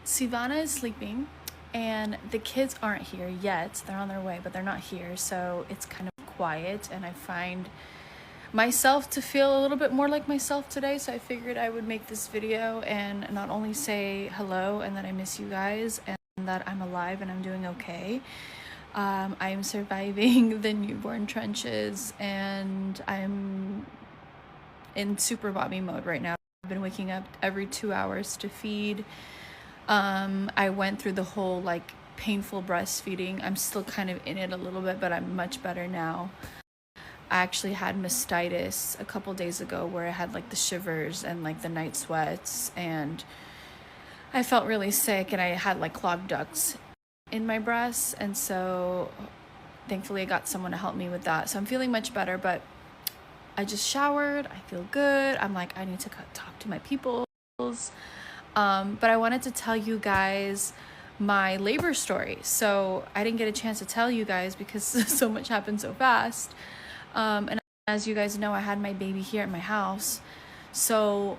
Sivana is sleeping and the kids aren't here yet. They're on their way, but they're not here. So it's kind of quiet, and I find myself to feel a little bit more like myself today. So I figured I would make this video and not only say hello and that I miss you guys and that I'm alive and I'm doing okay. I'm surviving the newborn trenches and I'm in super mommy mode right now. I've been waking up every 2 hours to feed. I went through the whole like painful breastfeeding. I'm still kind of in it a little bit, but I'm much better now. I actually had mastitis a couple days ago where I had like the shivers and like the night sweats, and I felt really sick and I had like clogged ducts in my breasts, and so thankfully I got someone to help me with that. So I'm feeling much better, but I just showered. I feel good. I'm like, I need to talk to my peoples. But I wanted to tell you guys my labor story. So I didn't get a chance to tell you guys because so much happened so fast. And as you guys know, I had my baby here at my house. So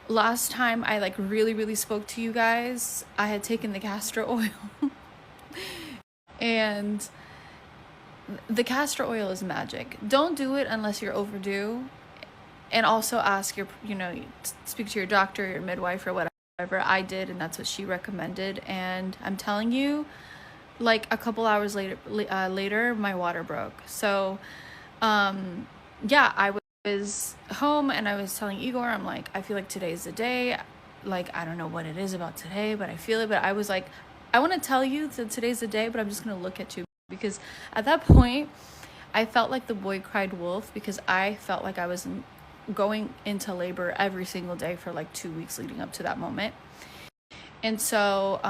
last time I like really spoke to you guys, I had taken the castor oil and the castor oil is magic. Don't do it unless you're overdue. And also ask your, speak to your doctor, your midwife, or whatever. I did, and that's what she recommended. And I'm telling you, like a couple hours later, my water broke. So, yeah, I was home and I was telling Igor, I'm like, I feel like today's the day. Like, I don't know what it is about today, but I feel it. But I was like, I want to tell you that today's the day, but I'm just going to look at you. Because at that point, I felt like the boy cried wolf, because I felt like I was going into labor every single day for like 2 weeks leading up to that moment. And so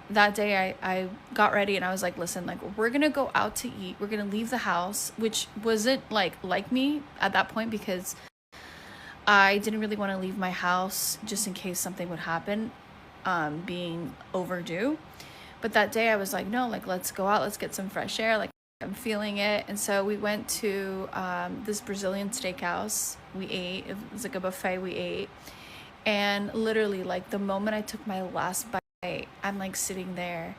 that day I got ready and I was like, listen, like we're gonna go out to eat, we're gonna leave the house, which wasn't like me at that point, because I didn't really want to leave my house just in case something would happen, being overdue. But that day I was like, no, like let's go out, let's get some fresh air, like I'm feeling it. And so we went to this Brazilian steakhouse. We ate. It was like a buffet. We ate. And literally, like the moment I took my last bite, I'm like sitting there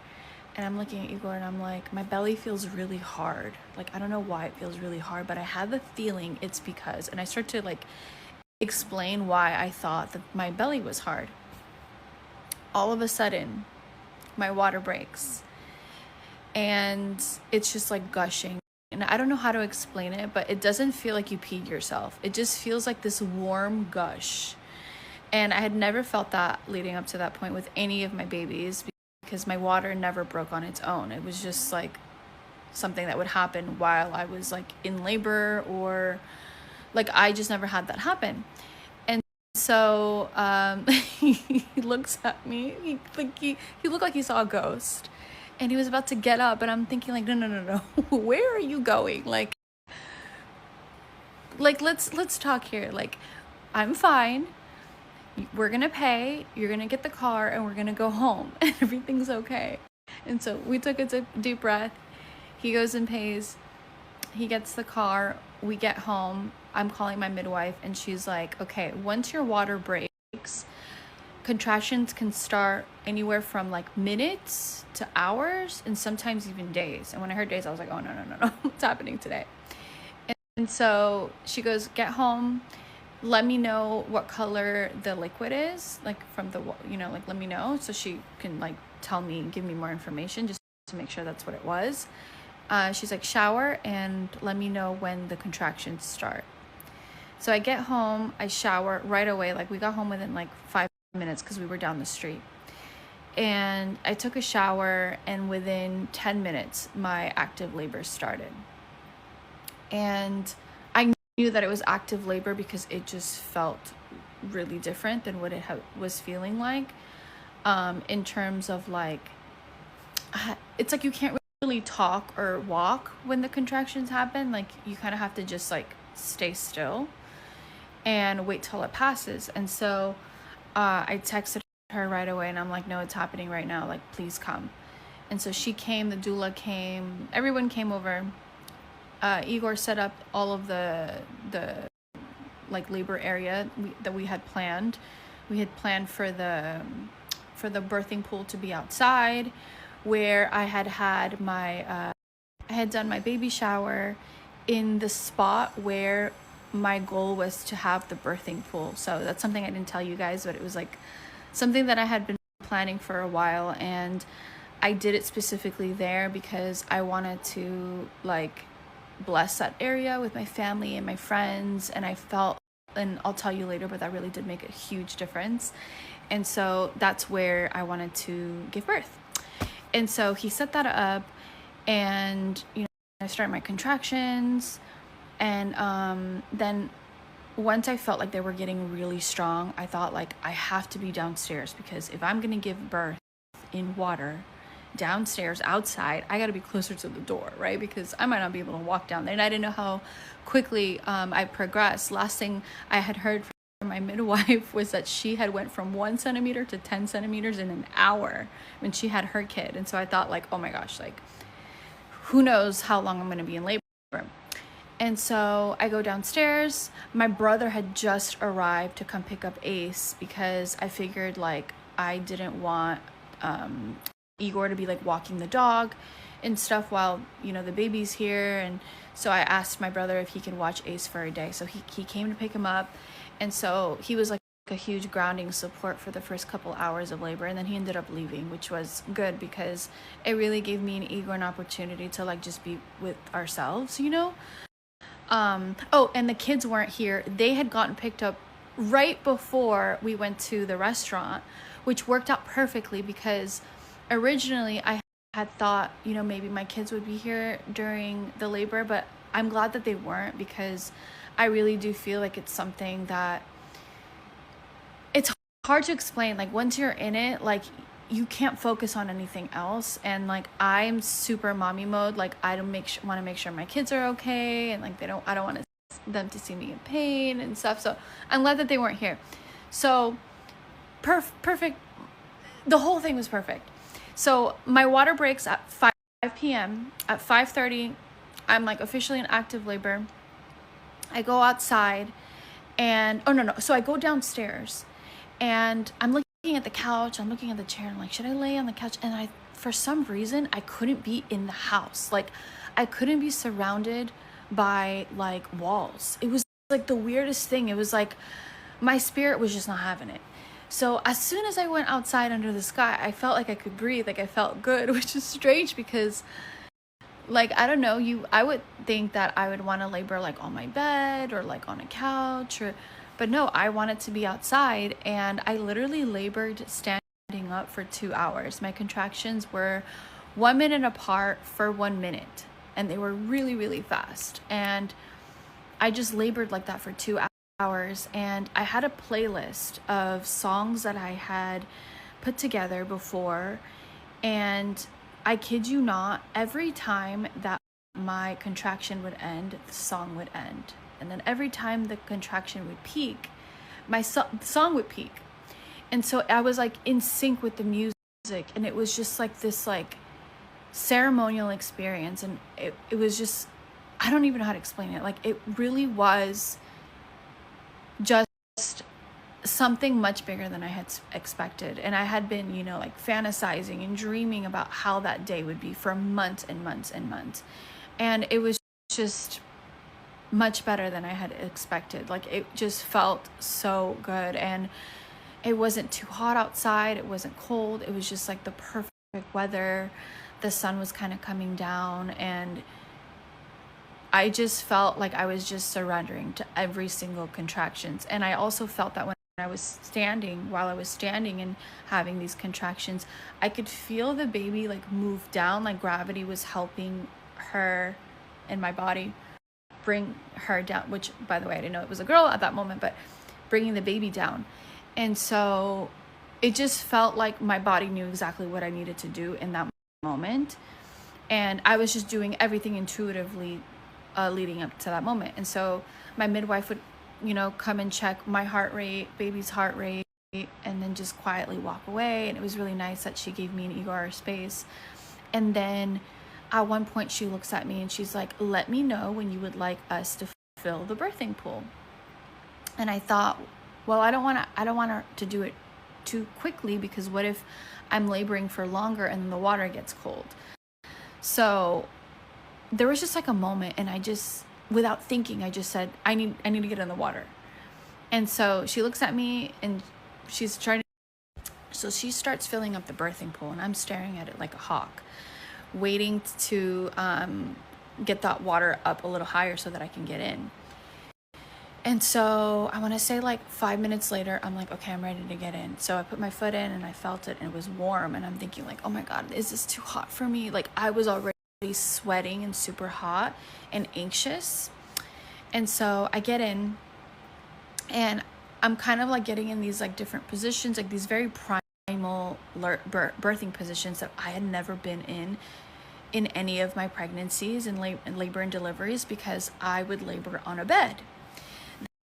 and I'm looking at Igor and I'm like, my belly feels really hard. Like, I don't know why it feels really hard, but I had the feeling it's because, and I start to like explain why I thought that my belly was hard. All of a sudden, my water breaks. And it's just like gushing. And I don't know how to explain it, but it doesn't feel like you peed yourself. It just feels like this warm gush. And I had never felt that leading up to that point with any of my babies, because my water never broke on its own. It was just like something that would happen while I was like in labor, or like I just never had that happen. And so he looks at me. He looked like he saw a ghost. And he was about to get up, and I'm thinking like, no. Where are you going? Like let's talk here. Like, I'm fine. We're going to pay. You're going to get the car and we're going to go home and everything's okay. And so we took a deep breath. He goes and pays. He gets the car. We get home. I'm calling my midwife and she's like, okay, once your water breaks, contractions can start anywhere from like minutes to hours and sometimes even days. And when I heard days, I was like, oh, no. What's happening today? And so she goes, get home. Let me know what color the liquid is, like from the, like let me know. So she can like tell me, give me more information just to make sure that's what it was. She's like, shower and let me know when the contractions start. So I get home, I shower right away. Like we got home within like 5 minutes because we were down the street. And I took a shower and within 10 minutes, my active labor started. And I knew that it was active labor because it just felt really different than what it was feeling like. In terms of like, it's like you can't really talk or walk when the contractions happen. Like you kind of have to just like stay still and wait till it passes. And so I texted her right away and I'm like, no, it's happening right now. Like, please come. And so she came, the doula came, everyone came over. Igor set up all of the like labor area that we had planned. We had planned for the for the birthing pool to be outside, where I had my I had done my baby shower in the spot where my goal was to have the birthing pool. So that's something I didn't tell you guys, but it was like something that I had been planning for a while, and I did it specifically there because I wanted to like bless that area with my family and my friends, and I felt, and I'll tell you later, but that really did make a huge difference. And so that's where I wanted to give birth. And so he set that up, and I started my contractions, and then once I felt like they were getting really strong, I thought like I have to be downstairs, because if I'm gonna give birth in water downstairs outside, I got to be closer to the door, right? Because I might not be able to walk down there, and I didn't know how quickly I progressed. Last thing I had heard from my midwife was that she had went from 1 centimeter to 10 centimeters in an hour when she had her kid. And so I thought like, oh my gosh, like who knows how long I'm going to be in labor. And so I go downstairs. My brother had just arrived to come pick up Ace, because I figured like I didn't want Igor to be like walking the dog and stuff while the baby's here. And so I asked my brother if he could watch Ace for a day. So he came to pick him up, and so he was like a huge grounding support for the first couple hours of labor. And then he ended up leaving, which was good because it really gave me and Igor an opportunity to like just be with ourselves. Oh, and the kids weren't here. They had gotten picked up right before we went to the restaurant, which worked out perfectly because originally I had thought, maybe my kids would be here during the labor, but I'm glad that they weren't, because I really do feel like it's something that it's hard to explain. Like once you're in it, like you can't focus on anything else. And like I'm super mommy mode. Like I don't want to make sure my kids are okay, and like I don't want them to see me in pain and stuff. So I'm glad that they weren't here. So perfect. The whole thing was perfect. So my water breaks at 5 p.m. At 5:30, I'm like officially in active labor. I go outside and, So I go downstairs and I'm looking at the couch. I'm looking at the chair. I'm like, should I lay on the couch? And for some reason, I couldn't be in the house. Like I couldn't be surrounded by like walls. It was like the weirdest thing. It was like my spirit was just not having it. So as soon as I went outside under the sky, I felt like I could breathe, like I felt good, which is strange because like, I don't know, I would think that I would want to labor like on my bed or like on a couch, but no, I wanted to be outside. And I literally labored standing up for 2 hours. My contractions were 1 minute apart for 1 minute, and they were really, really fast. And I just labored like that for 2 hours, and I had a playlist of songs that I had put together before, and I kid you not, every time that my contraction would end, the song would end, and then every time the contraction would peak, the song would peak. And so I was like in sync with the music, and it was just like this like ceremonial experience, and it was just, I don't even know how to explain it. Like it really was just something much bigger than I had expected. And I had been, like fantasizing and dreaming about how that day would be for months and months and months. And it was just much better than I had expected. Like it just felt so good. And it wasn't too hot outside. It wasn't cold. It was just like the perfect weather. The sun was kind of coming down, and I just felt like I was just surrendering to every single contractions. And I also felt that when I was standing, while I was standing and having these contractions, I could feel the baby like move down, like gravity was helping her and my body bring her down, which by the way, I didn't know it was a girl at that moment, but bringing the baby down. And so it just felt like my body knew exactly what I needed to do in that moment. And I was just doing everything intuitively leading up to that moment. And so my midwife would, come and check my heart rate, baby's heart rate, and then just quietly walk away. And it was really nice that she gave me and Igor our space. And then at one point she looks at me and she's like, let me know when you would like us to fill the birthing pool. And I thought, well, I don't want her to do it too quickly, because what if I'm laboring for longer and the water gets cold? So there was just like a moment, and I just, without thinking, I just said, I need to get in the water. And so she looks at me and she's trying to, so she starts filling up the birthing pool, and I'm staring at it like a hawk, waiting to get that water up a little higher so that I can get in. And so I want to say like 5 minutes later, I'm like, okay, I'm ready to get in. So I put my foot in and I felt it, and it was warm. And I'm thinking like, oh my God, is this too hot for me? Like, I was already sweating and super hot and anxious. And so I get in, and I'm kind of like getting in these like different positions, like these very primal birthing positions that I had never been in any of my pregnancies and labor and deliveries, because I would labor on a bed.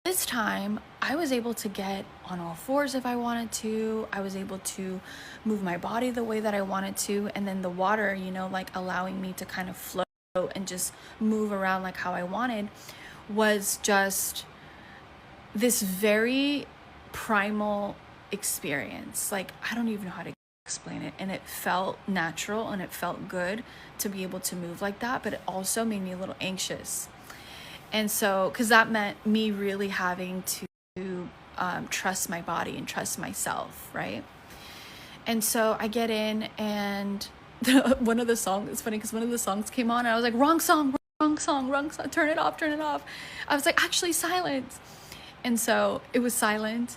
This time, I was able to get on all fours if I wanted to. I was able to move my body the way that I wanted to. And then the water, you know, like allowing me to kind of float and just move around like how I wanted, was just this very primal experience. Like, I don't even know how to explain it. And it felt natural and it felt good to be able to move like that. But it also made me a little anxious. And so, because that meant me really having to trust my body and trust myself, right? And so I get in, and one of the songs, it's funny because one of the songs came on, and I was like, wrong song, turn it off. I was like, actually, silence. And so it was silent.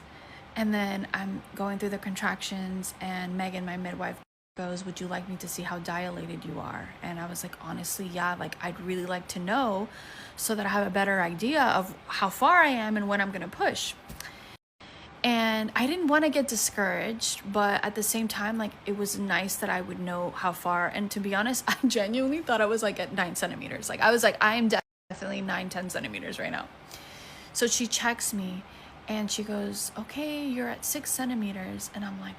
And then I'm going through the contractions, and Megan, my midwife, goes, would you like me to see how dilated you are? And I was like, honestly, yeah, like I'd really like to know so that I have a better idea of how far I am and when I'm gonna push. And I didn't want to get discouraged, but at the same time, like, it was nice that I would know how far. And to be honest, I genuinely thought I was like at 9 centimeters. Like, I was like, I am definitely 9-10 centimeters right now. So she checks me and she goes, okay, you're at 6 centimeters. And I'm like,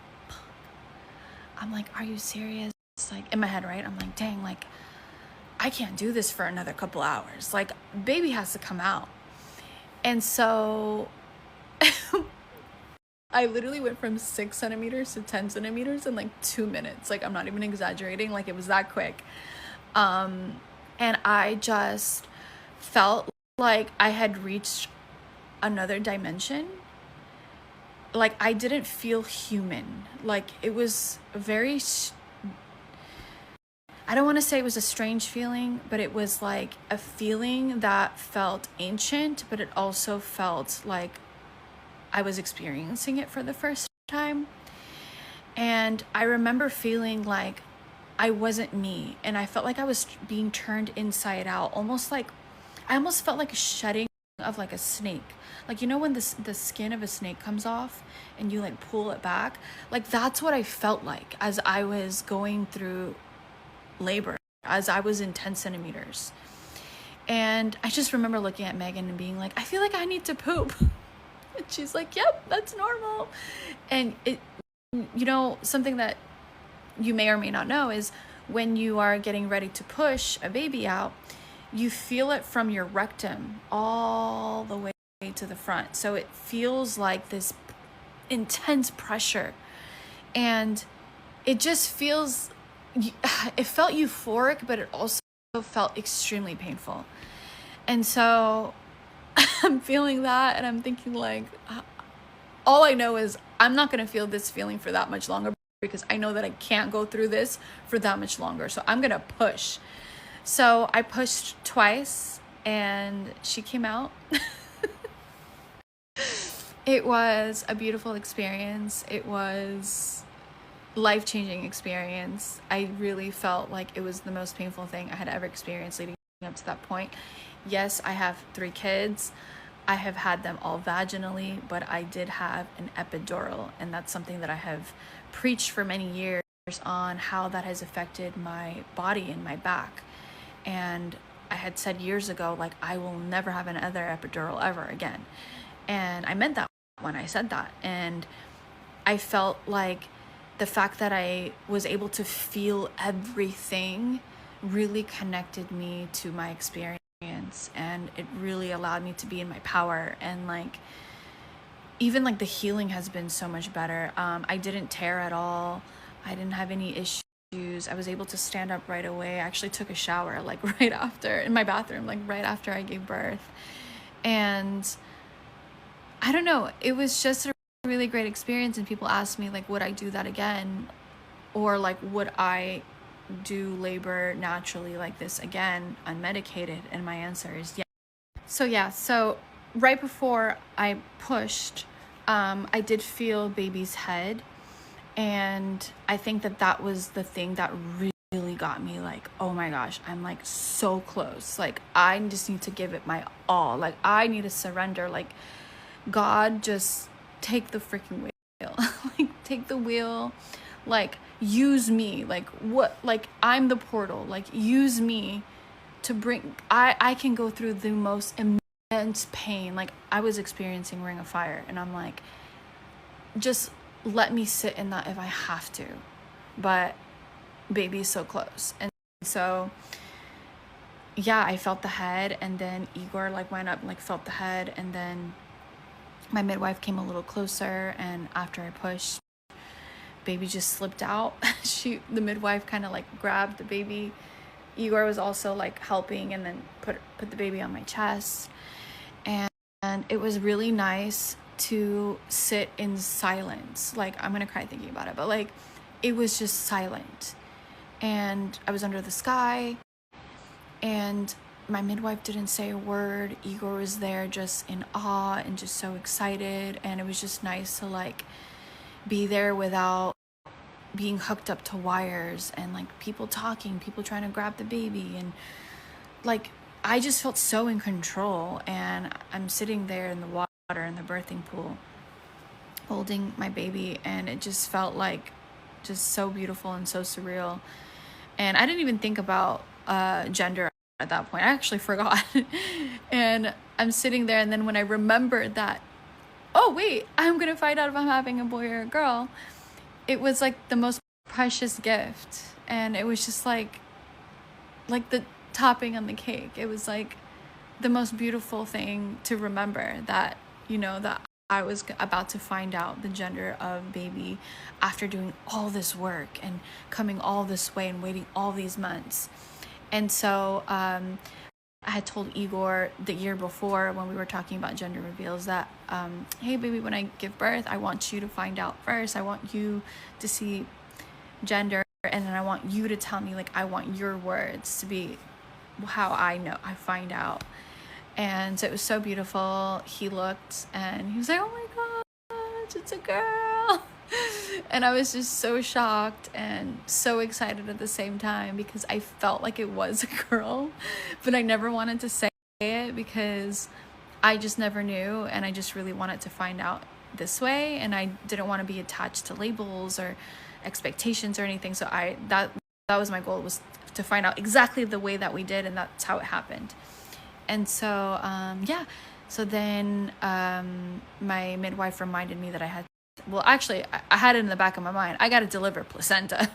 are you serious? Like, in my head, right? I'm like, dang, like, I can't do this for another couple hours. Like, baby has to come out. And so I literally went from 6 centimeters to 10 centimeters in like 2 minutes. Like, I'm not even exaggerating. Like, it was that quick. And I just felt like I had reached another dimension. Like, I didn't feel human. Like, it was very, I don't want to say it was a strange feeling, but it was like a feeling that felt ancient, but it also felt like I was experiencing it for the first time. And I remember feeling like I wasn't me, and I felt like I was being turned inside out, almost like, I almost felt like a shedding of like a snake. Like, you know when the skin of a snake comes off and you like pull it back? Like, that's what I felt like as I was going through labor, as I was in 10 centimeters. And I just remember looking at Megan and being like, I feel like I need to poop. And she's like, yep, that's normal. And it, you know, something that you may or may not know is when you are getting ready to push a baby out, you feel it from your rectum all the way to the front. So it feels like this intense pressure, and it just feels, it felt euphoric, but it also felt extremely painful. And so I'm feeling that, and I'm thinking like, all I know is I'm not going to feel this feeling for that much longer, because I know that I can't go through this for that much longer. So I'm going to push. So I pushed twice, and she came out. It was a beautiful experience. It was life-changing experience. I really felt like it was the most painful thing I had ever experienced leading up to that point. Yes, I have 3 kids. I have had them all vaginally, but I did have an epidural, and that's something that I have preached for many years on how that has affected my body and my back. And I had said years ago, like, I will never have another epidural ever again. And I meant that when I said that. And I felt like the fact that I was able to feel everything really connected me to my experience, and it really allowed me to be in my power. And like, even like the healing has been so much better. I didn't tear at all. I didn't have any issues. I was able to stand up right away. I actually took a shower like right after, in my bathroom, like right after I gave birth. And I don't know, it was just a really great experience. And people ask me like, would I do that again? Or like, would I do labor naturally like this again, unmedicated? And my answer is yes. So right before I pushed, I did feel baby's head. And I think that was the thing that really got me like, oh my gosh, I'm like so close. Like, I just need to give it my all. Like, I need to surrender. Like, God, just take the freaking wheel. Like, take the wheel. Like, use me. Like, what? Like, I'm the portal. Like, use me to bring. I can go through the most immense pain. Like, I was experiencing Ring of Fire, and I'm like, just let me sit in that if I have to, but baby's so close. And so yeah, I felt the head, and then Igor like went up, like felt the head, and then my midwife came a little closer, and after I pushed, baby just slipped out. The midwife kind of like grabbed the baby. Igor was also like helping, and then put the baby on my chest, and it was really nice to sit in silence. Like, I'm gonna cry thinking about it, but like, it was just silent, and I was under the sky, and my midwife didn't say a word. Igor was there just in awe and just so excited, and it was just nice to like be there without being hooked up to wires and like people talking, people trying to grab the baby, and like I just felt so in control. And I'm sitting there in the water in the birthing pool holding my baby, and it just felt like just so beautiful and so surreal. And I didn't even think about gender at that point. I actually forgot. And I'm sitting there, and then when I remembered that, oh wait, I'm gonna find out if I'm having a boy or a girl, it was like the most precious gift. And it was just like the topping on the cake. It was like the most beautiful thing to remember, that that I was about to find out the gender of baby after doing all this work and coming all this way and waiting all these months. And so I had told Igor the year before, when we were talking about gender reveals, that hey baby, when I give birth, I want you to find out first. I want you to see gender, and then I want you to tell me, like, I want your words to be how I find out. And so it was so beautiful. He looked and he was like, oh my gosh, it's a girl. And I was just so shocked and so excited at the same time, because I felt like it was a girl, but I never wanted to say it because I just never knew, and I just really wanted to find out this way, and I didn't want to be attached to labels or expectations or anything. So that was my goal, was to find out exactly the way that we did, and that's how it happened. And so, so then my midwife reminded me that I had, well, actually, I had it in the back of my mind, I got to deliver placenta.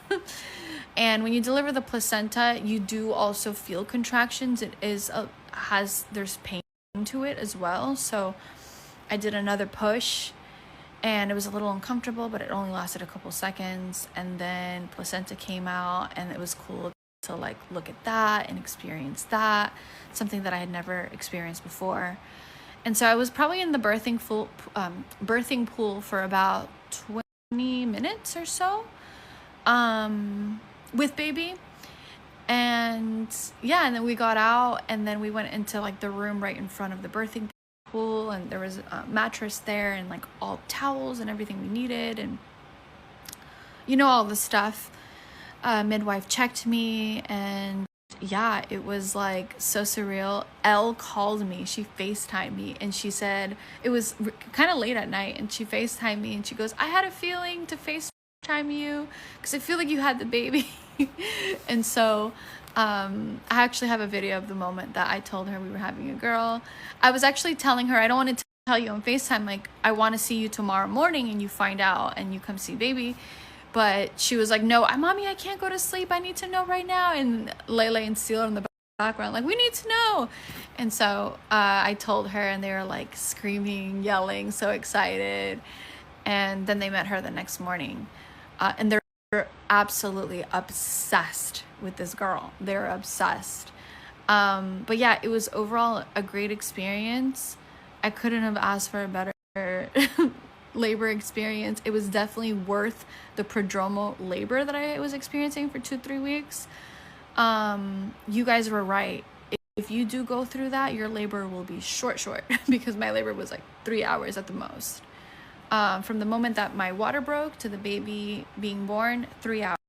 And when you deliver the placenta, you do also feel contractions. It is, there's pain to it as well. So I did another push, and it was a little uncomfortable, but it only lasted a couple seconds. And then placenta came out, and it was cool to like look at that and experience that, something that I had never experienced before. And so I was probably in the birthing pool for about 20 minutes or so with baby. And yeah, and then we got out, and then we went into like the room right in front of the birthing pool, and there was a mattress there and like all towels and everything we needed, and all the stuff. Midwife checked me, and yeah, it was like so surreal. Elle called me, she FaceTimed me, and she said, it was kind of late at night, and she FaceTimed me, and she goes, I had a feeling to FaceTime you because I feel like you had the baby. And so I actually have a video of the moment that I told her we were having a girl. I was actually telling her, I don't want to tell you on FaceTime, like, I want to see you tomorrow morning and you find out and you come see baby. But she was like, no, mommy, I can't go to sleep. I need to know right now. And Lele and Seal are in the background, like, we need to know. And so I told her, and they were like screaming, yelling, so excited. And then they met her the next morning, and they're absolutely obsessed with this girl. They're obsessed. But yeah, it was overall a great experience. I couldn't have asked for a better labor experience. It was definitely worth the prodromal labor that I was experiencing for 2-3 weeks. You guys were right. If you do go through that, your labor will be short because my labor was like 3 hours at the most. From the moment that my water broke to the baby being born, 3 hours.